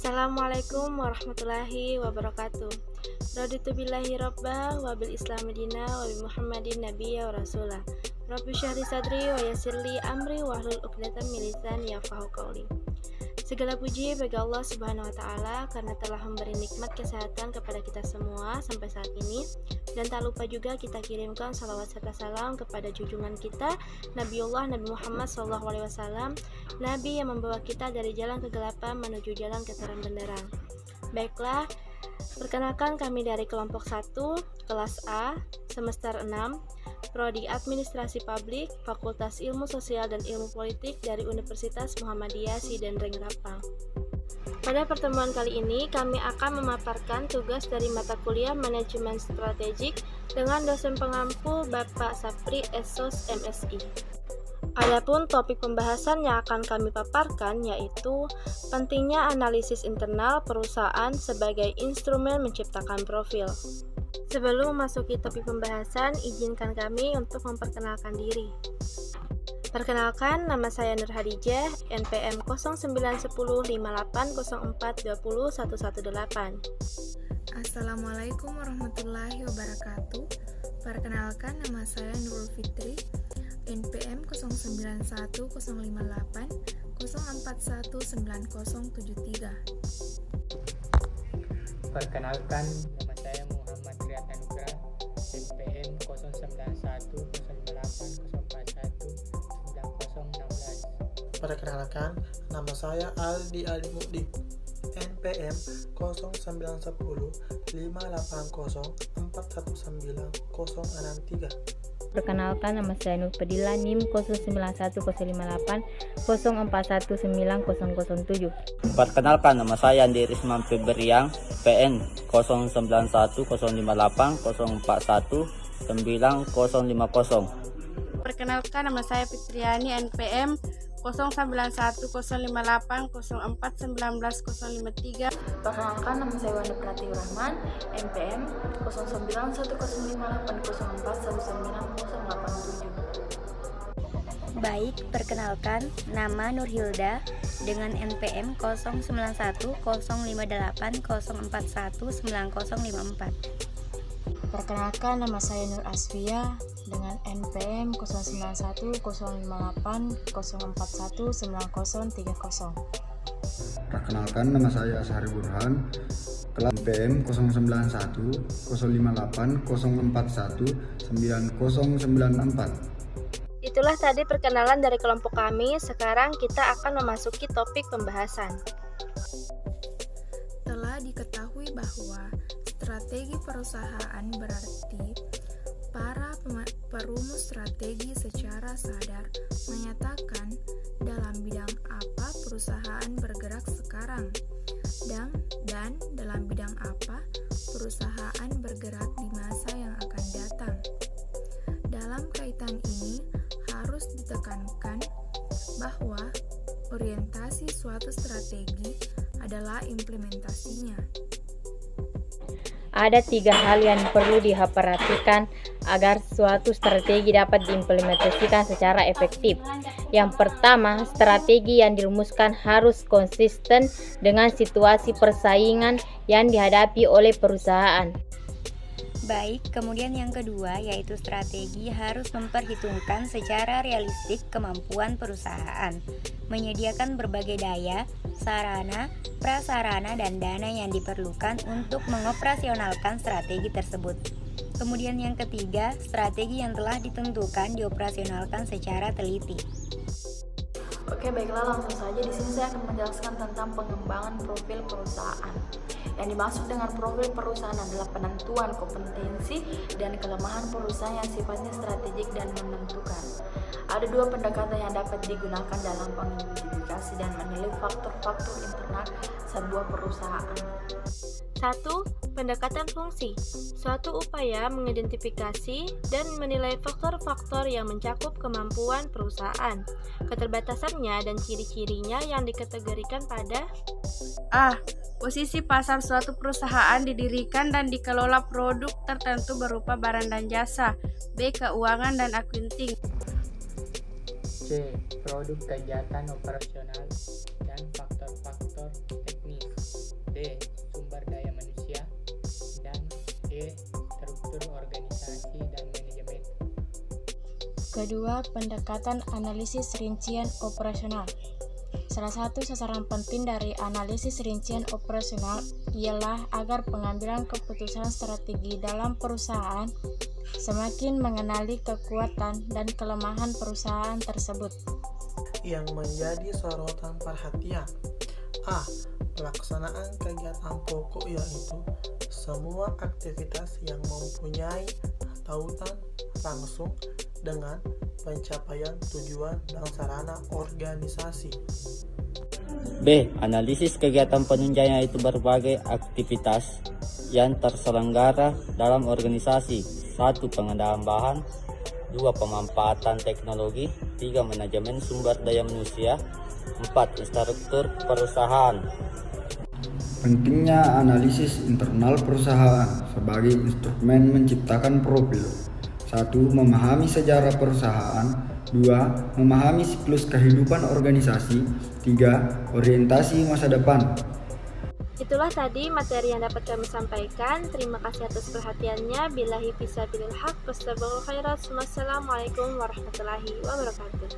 Assalamualaikum warahmatullahi wabarakatuh. Raditu billahi rabbah wa bil islami dina wa bi Muhammadin nabiyya wa rasulah. Rabbi syahri sadri wa yassirli amri wa hlul 'uqdatam min lisani yafqahu qawli. Segala puji bagi Allah Subhanahu wa taala karena telah memberi nikmat kesehatan kepada kita semua sampai saat ini, dan tak lupa juga kita kirimkan salawat serta salam kepada junjungan kita Nabiullah Nabi Muhammad SAW, Nabi yang membawa kita dari jalan kegelapan menuju jalan keterang benderang. Baiklah, perkenalkan kami dari kelompok 1, kelas A, semester 6, Prodi Administrasi Publik, Fakultas Ilmu Sosial dan Ilmu Politik dari Universitas Muhammadiyah Sidendreng Rapang. Pada pertemuan kali ini, kami akan memaparkan tugas dari mata kuliah Manajemen Strategik dengan dosen pengampu Bapak Sapri Esos MSI. Adapun topik pembahasan yang akan kami paparkan yaitu pentingnya analisis internal perusahaan sebagai instrumen menciptakan profil. Sebelum memasuki topik pembahasan, izinkan kami untuk memperkenalkan diri. Perkenalkan, nama saya Nur Hadijah, NPM 09105804201118. Assalamualaikum warahmatullahi wabarakatuh. Perkenalkan, nama saya Nurul Fitri, NPM 091058041973. Perkenalkan, nama saya Muhammad Riyad Anugrah, NPM 091108041916. Perkenalkan, nama saya Aldi Ali Mukdi, NPM 091058041963. Perkenalkan, nama saya Nur Pedila, NIM 09105804190007. Perkenalkan, nama saya Andi Risman Febriang, PN 09105804190050. Perkenalkan, nama saya Fitriani, NPM 09105804190053. Perkenalkan, nama saya Wanda Pratiwi Rahman, NPM 09105804190087. Baik, perkenalkan, nama Nur Hilda dengan NPM 09105804190054. Perkenalkan, nama saya Nur Asfia dengan NPM 09108104190030. Perkenalkan, nama saya Syahri Burhan, kelas NPM 09910804190094. Itulah tadi perkenalan dari kelompok kami. Sekarang kita akan memasuki topik pembahasan. Telah diketahui bahwa strategi perusahaan berarti para perumus strategi secara sadar menyatakan dalam bidang apa perusahaan bergerak sekarang dan dalam bidang apa perusahaan bergerak di masa yang akan datang. Dalam kaitan ini harus ditekankan bahwa orientasi suatu strategi adalah implementasinya. Ada 3 hal yang perlu diperhatikan agar suatu strategi dapat diimplementasikan secara efektif. Yang pertama, strategi yang dirumuskan harus konsisten dengan situasi persaingan yang dihadapi oleh perusahaan. Baik, kemudian yang kedua yaitu strategi harus memperhitungkan secara realistik kemampuan perusahaan, menyediakan berbagai daya, sarana, prasarana, dan dana yang diperlukan untuk mengoperasionalkan strategi tersebut. Kemudian yang ketiga, strategi yang telah ditentukan dioperasionalkan secara teliti. Oke, baiklah, langsung saja di sini saya akan menjelaskan tentang pengembangan profil perusahaan. Yang dimaksud dengan profil perusahaan adalah penentuan kompetensi dan kelemahan perusahaan yang sifatnya strategik dan menentukan. Ada 2 pendekatan yang dapat digunakan dalam mengidentifikasi dan menilai faktor-faktor internal sebuah perusahaan. 1. Pendekatan fungsi. Suatu upaya mengidentifikasi dan menilai faktor-faktor yang mencakup kemampuan perusahaan, keterbatasannya dan ciri-cirinya yang dikategorikan pada A. Posisi pasar suatu perusahaan didirikan dan dikelola produk tertentu berupa barang dan jasa. B. Keuangan dan akunting. C. Produk kegiatan operasional dan faktor-faktor teknis. B. Sumber daya manusia, dan E. Struktur organisasi dan manajemen. Kedua, pendekatan analisis rincian operasional. Salah satu sasaran penting dari analisis rincian operasional ialah agar pengambilan keputusan strategi dalam perusahaan semakin mengenali kekuatan dan kelemahan perusahaan tersebut. Yang menjadi sorotan perhatian: A. Pelaksanaan kegiatan pokok, yaitu semua aktivitas yang mempunyai tautan langsung dengan pencapaian tujuan dan sarana organisasi. B. Analisis kegiatan penunjang, yaitu berbagai aktivitas yang terselenggara dalam organisasi. 1. Pengadaan bahan, 2. Pemanfaatan teknologi, 3. Manajemen sumber daya manusia, 4. Struktur perusahaan. Pentingnya analisis internal perusahaan sebagai instrumen menciptakan profil. 1. Memahami sejarah perusahaan, 2. Memahami siklus kehidupan organisasi, 3. Orientasi masa depan. Itulah tadi materi yang dapat kami sampaikan. Terima kasih atas perhatiannya. Billahi fisabilil haq. Wassalamualaikum warahmatullahi wabarakatuh.